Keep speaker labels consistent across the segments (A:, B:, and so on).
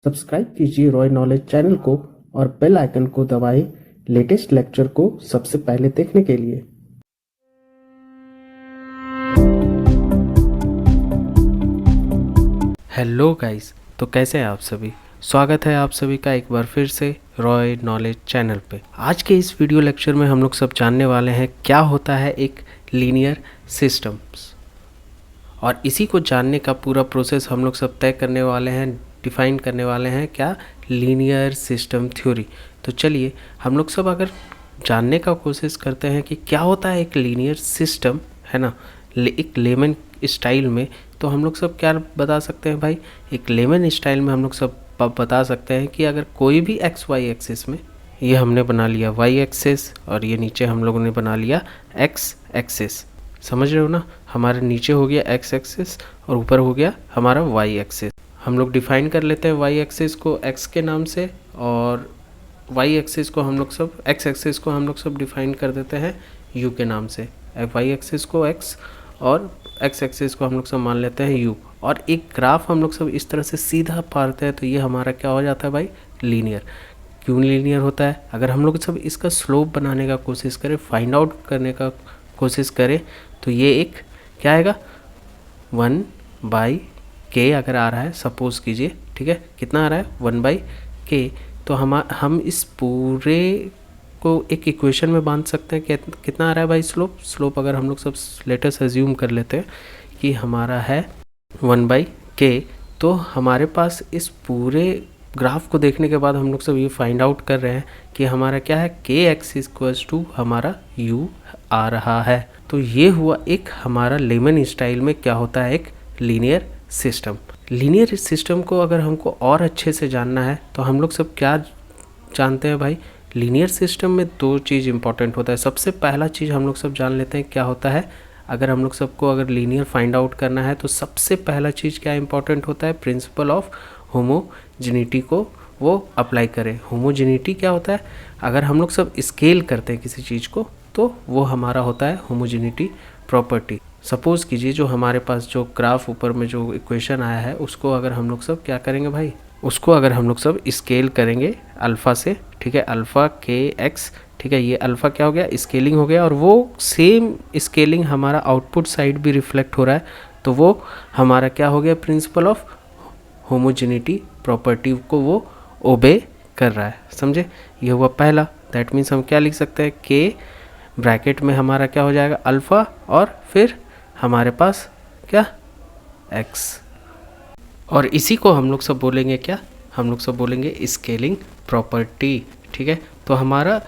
A: Subscribe कीजिए Roy knowledge channel को और बेल आइकन को दबाएं लेटेस्ट लेक्चर को सबसे पहले देखने के लिए।
B: हेलो गाइस, तो कैसे हैं आप सभी। स्वागत है आप सभी का एक बार फिर से रॉय नॉलेज चैनल पे। आज के इस वीडियो लेक्चर में हम लोग सब जानने वाले हैं क्या होता है एक लीनियर सिस्टम्स, और इसी को जानने का पूरा प्रोसेस हम लोग सब तय करने वाले हैं, डिफाइन करने वाले हैं क्या, लीनियर सिस्टम थ्योरी। तो चलिए हम लोग सब अगर जानने का कोशिश करते हैं कि क्या होता है एक लीनियर सिस्टम, है ना, एक लेमन स्टाइल में। तो हम लोग सब क्या बता सकते हैं भाई, एक लेमन स्टाइल में हम लोग सब बता सकते हैं कि अगर कोई भी एक्स वाई एक्सिस में, ये हमने बना लिया वाई एक्सिस और ये नीचे हम लोगों ने बना लिया एक्स एक्सिस, समझ रहे हो ना। हमारे नीचे हो गया एक्स एक्सिस और ऊपर हो गया हमारा वाई एक्सिस। हम लोग डिफाइन कर लेते हैं वाई एक्सिस को एक्स के नाम से, और वाई एक्सिस को हम लोग सब, एक्स एक्सिस को हम लोग सब डिफाइन कर देते हैं यू के नाम से। वाई एक्सिस को एक्स और एक्स एक्सिस को हम लोग सब मान लेते हैं यू, और एक ग्राफ हम लोग सब इस तरह से सीधा पारते हैं तो ये हमारा क्या हो जाता है भाई, लीनियर। क्यों लीनियर होता है, अगर हम लोग सब इसका स्लोप बनाने का कोशिश करें, फाइंड आउट करने का कोशिश करें, तो ये एक क्या आएगा, 1/k अगर आ रहा है, सपोज कीजिए, ठीक है, कितना आ रहा है 1/k। तो हम इस पूरे को एक इक्वेशन में बांध सकते हैं कि कितना आ रहा है भाई स्लोप अगर हम लोग सब लेटेस्ट अज्यूम कर लेते हैं कि हमारा है 1/k, तो हमारे पास इस पूरे ग्राफ को देखने के बाद हम लोग सब ये फाइंड आउट कर रहे हैं कि हमारा क्या है, के एक्स इक्वल्स टू हमारा यू आ रहा है। तो ये हुआ एक हमारा लेमन स्टाइल में क्या होता है, एक लीनियर सिस्टम। लीनियर सिस्टम को अगर हमको और अच्छे से जानना है तो हम लोग सब क्या जानते हैं भाई, लीनियर सिस्टम में दो चीज़ इंपॉर्टेंट होता है। सबसे पहला चीज़ हम लोग सब जान लेते हैं क्या होता है, अगर हम लोग सबको अगर लीनियर फाइंड आउट करना है तो सबसे पहला चीज़ क्या इंपॉर्टेंट होता है, प्रिंसिपल ऑफ होमोजेनिटी को वो अप्लाई करें। होमोजेनिटी क्या होता है, अगर हम लोग सब स्केल करते हैं किसी चीज़ को तो वो हमारा होता है होमोजेनिटी प्रॉपर्टी। सपोज़ कीजिए जो हमारे पास जो ग्राफ ऊपर में जो इक्वेशन आया है उसको अगर हम लोग सब क्या करेंगे भाई, उसको अगर हम लोग सब स्केल करेंगे अल्फ़ा से, ठीक है, अल्फ़ा के एक्स, ठीक है, ये अल्फ़ा क्या हो गया, स्केलिंग हो गया, और वो सेम स्केलिंग हमारा आउटपुट साइड भी रिफ्लेक्ट हो रहा है, तो वो हमारा क्या हो गया, प्रिंसिपल ऑफ होमोजेनिटी प्रॉपर्टी को वो ओबे कर रहा है, समझे। ये हुआ पहला, दैट मीन्स हम क्या लिख सकते हैं, के ब्रैकेट में हमारा क्या हो जाएगा अल्फ़ा, और फिर हमारे पास क्या, एक्स, और इसी को हम लोग सब बोलेंगे क्या, हम लोग सब बोलेंगे स्केलिंग प्रॉपर्टी, ठीक है। तो हमारा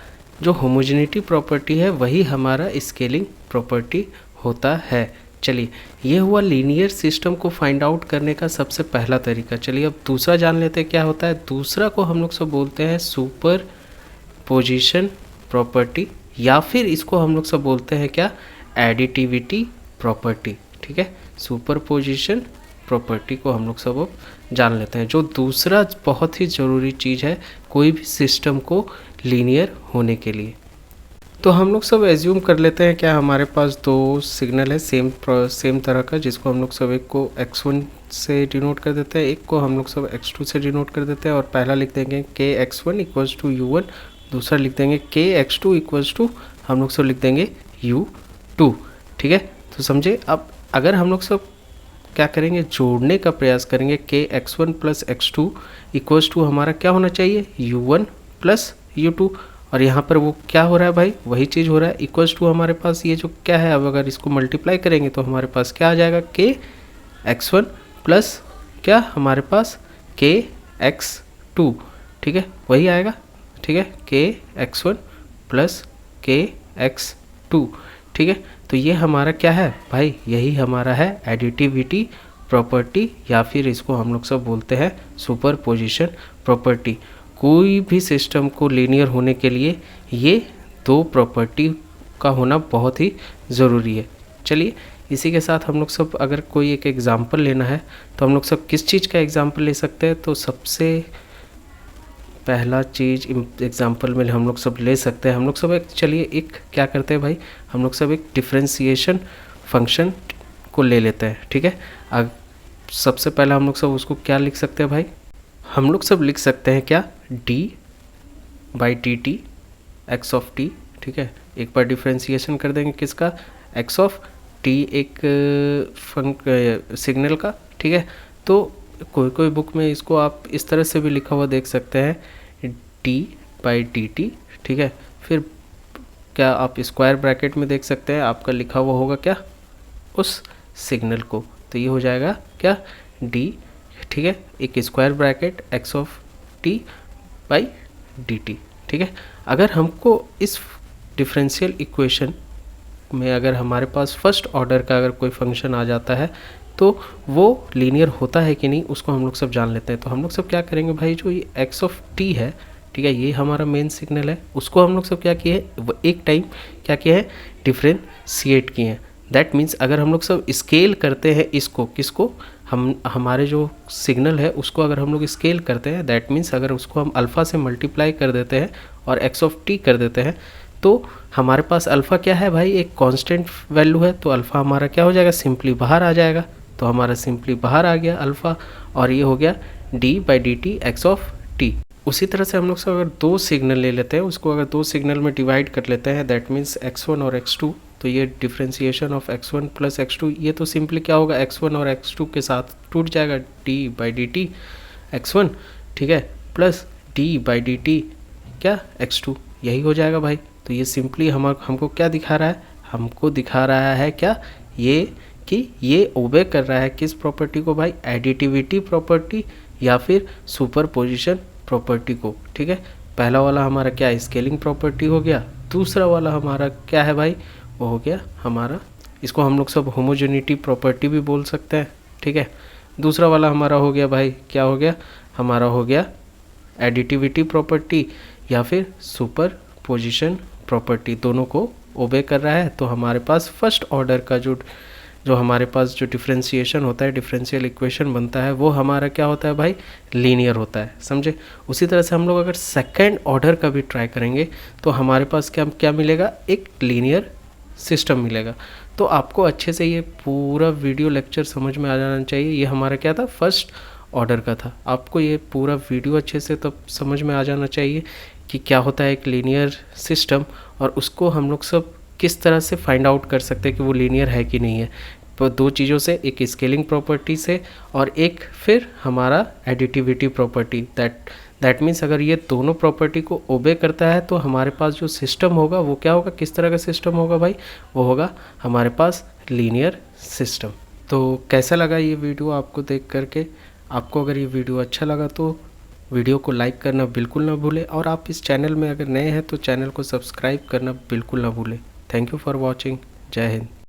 B: जो होमोजेनिटी प्रॉपर्टी है वही हमारा स्केलिंग प्रॉपर्टी होता है। चलिए ये हुआ लीनियर सिस्टम को फाइंड आउट करने का सबसे पहला तरीका। चलिए अब दूसरा जान लेते हैं क्या होता है। दूसरा को हम लोग सब बोलते हैं सुपर पोजिशन प्रॉपर्टी, या फिर इसको हम लोग सब बोलते हैं क्या, एडिटिविटी प्रॉपर्टी, ठीक है। सुपर पोजिशन प्रॉपर्टी को हम लोग सब अब जान लेते हैं, जो दूसरा बहुत ही ज़रूरी चीज़ है कोई भी सिस्टम को लीनियर होने के लिए। तो हम लोग सब एज्यूम कर लेते हैं क्या, हमारे पास दो सिग्नल है सेम तरह का, जिसको हम लोग सब एक को x1 से डिनोट कर देते हैं, एक को हम लोग सब x2 से डिनोट कर देते हैं, और पहला लिख देंगे के x1 इक्वल्स टू u1, दूसरा लिख देंगे के x2 इक्वल्स टू हम लोग सब लिख देंगे u2, ठीक है। तो समझे, अब अगर हम लोग सब क्या करेंगे, जोड़ने का प्रयास करेंगे, के x1 plus x2 equals to हमारा क्या होना चाहिए, u1 प्लस u2, और यहाँ पर वो क्या हो रहा है भाई, वही चीज़ हो रहा है, इक्वल्स टू हमारे पास ये जो क्या है, अब अगर इसको मल्टीप्लाई करेंगे तो हमारे पास क्या आ जाएगा, के x1 प्लस क्या हमारे पास के x2, ठीक है, वही आएगा, ठीक है, के x1 प्लस के x2, ठीक है। तो ये हमारा क्या है भाई, यही हमारा है एडिटिविटी प्रॉपर्टी, या फिर इसको हम लोग सब बोलते हैं सुपर पोजिशन प्रॉपर्टी। कोई भी सिस्टम को लीनियर होने के लिए ये दो प्रॉपर्टी का होना बहुत ही ज़रूरी है। चलिए इसी के साथ हम लोग सब अगर कोई एक एग्ज़ाम्पल लेना है तो हम लोग सब किस चीज़ का एग्ज़ाम्पल ले सकते हैं, तो सबसे पहला चीज़ एग्जांपल में हम लोग सब ले सकते हैं, हम लोग सब एक, चलिए एक क्या करते हैं भाई, हम लोग सब एक डिफरेंशिएशन फंक्शन को ले लेते हैं, ठीक है। अब सबसे पहले हम लोग सब उसको क्या लिख सकते हैं भाई, हम लोग सब लिख सकते हैं क्या, d/dt x ऑफ t, ठीक है। एक बार डिफ्रेंसिएशन कर देंगे किसका, x ऑफ t, एक सिग्नल का, ठीक है। तो कोई कोई बुक में इसको आप इस तरह से भी लिखा हुआ देख सकते हैं, d/dt, ठीक है। फिर क्या आप स्क्वायर ब्रैकेट में देख सकते हैं, आपका लिखा हुआ होगा क्या, उस सिग्नल को, तो ये हो जाएगा क्या, d, ठीक है, एक square bracket x of t by dt, ठीक है। अगर हमको इस डिफरेंशियल इक्वेशन में अगर हमारे पास फर्स्ट ऑर्डर का अगर कोई फंक्शन आ जाता है तो वो लीनियर होता है कि नहीं, उसको हम लोग सब जान लेते हैं। तो हम लोग सब क्या करेंगे भाई, जो ये x ऑफ t है, ठीक है, ये हमारा मेन सिग्नल है, उसको हम लोग सब क्या किए हैं, एक टाइम क्या किया है, डिफ्रेंशिएट किए हैं। दैट मीन्स अगर हम लोग सब स्केल करते हैं इसको, किसको, हम हमारे जो सिग्नल है उसको अगर हम लोग स्केल करते हैं, दैट मीन्स अगर उसको हम अल्फ़ा से मल्टीप्लाई कर देते हैं और x ऑफ t कर देते हैं, तो हमारे पास अल्फ़ा क्या है भाई, एक कांस्टेंट वैल्यू है, तो अल्फ़ा हमारा क्या हो जाएगा, सिंपली बाहर आ जाएगा। तो हमारा सिंपली बाहर आ गया अल्फ़ा, और ये हो गया d/dt x ऑफ t। उसी तरह से हम लोग सब अगर दो सिग्नल ले लेते हैं, उसको अगर दो सिग्नल में डिवाइड कर लेते हैं, दैट मीन्स x1 और x2, तो ये differentiation of x1 plus x2, ये तो सिंपली क्या होगा, x1 और x2 के साथ टूट जाएगा, d/dt x1, ठीक है, प्लस d/dt क्या, x2, यही हो जाएगा भाई। तो ये सिंपली हमको क्या दिखा रहा है, हमको दिखा रहा है क्या, ये कि ये ओबे कर रहा है किस प्रॉपर्टी को भाई, एडिटिविटी प्रॉपर्टी या फिर सुपरपोजिशन प्रॉपर्टी को, ठीक है। पहला वाला हमारा क्या है, स्केलिंग प्रॉपर्टी हो गया, दूसरा वाला हमारा क्या है भाई, वो हो गया हमारा, इसको हम लोग सब होमोजेनिटी प्रॉपर्टी भी बोल सकते हैं, ठीक है। दूसरा वाला हमारा हो गया भाई, क्या हो गया, हमारा हो गया एडिटिविटी प्रॉपर्टी या फिर सुपरपोजिशन प्रॉपर्टी, दोनों को ओबे कर रहा है। तो हमारे पास फर्स्ट ऑर्डर का जो हमारे पास जो डिफ्रेंसिएशन होता है, डिफरेंशियल इक्वेशन बनता है, वो हमारा क्या होता है भाई, लीनियर होता है, समझे। उसी तरह से हम लोग अगर सेकंड ऑर्डर का भी ट्राई करेंगे तो हमारे पास क्या क्या मिलेगा, एक लीनियर सिस्टम मिलेगा। तो आपको अच्छे से ये पूरा वीडियो लेक्चर समझ में आ जाना चाहिए। ये हमारा क्या था, फर्स्ट ऑर्डर का था। आपको ये पूरा वीडियो अच्छे से तब समझ में आ जाना चाहिए कि क्या होता है एक लीनियर सिस्टम, और उसको हम लोग सब किस तरह से फाइंड आउट कर सकते हैं कि वो लीनियर है कि नहीं है। तो दो चीज़ों से, एक स्केलिंग प्रॉपर्टी से और एक फिर हमारा एडिटिविटी प्रॉपर्टी। दैट मीन्स अगर ये दोनों प्रॉपर्टी को ओबे करता है तो हमारे पास जो सिस्टम होगा वो क्या होगा, किस तरह का सिस्टम होगा भाई, वो होगा हमारे पास लीनियर सिस्टम। तो कैसा लगा ये वीडियो आपको देख करके? आपको अगर ये वीडियो अच्छा लगा तो वीडियो को लाइक करना बिल्कुल ना भूलें, और आप इस चैनल में अगर नए हैं तो चैनल को सब्सक्राइब करना बिल्कुल ना भूलें। Thank you for watching. जय हिंद।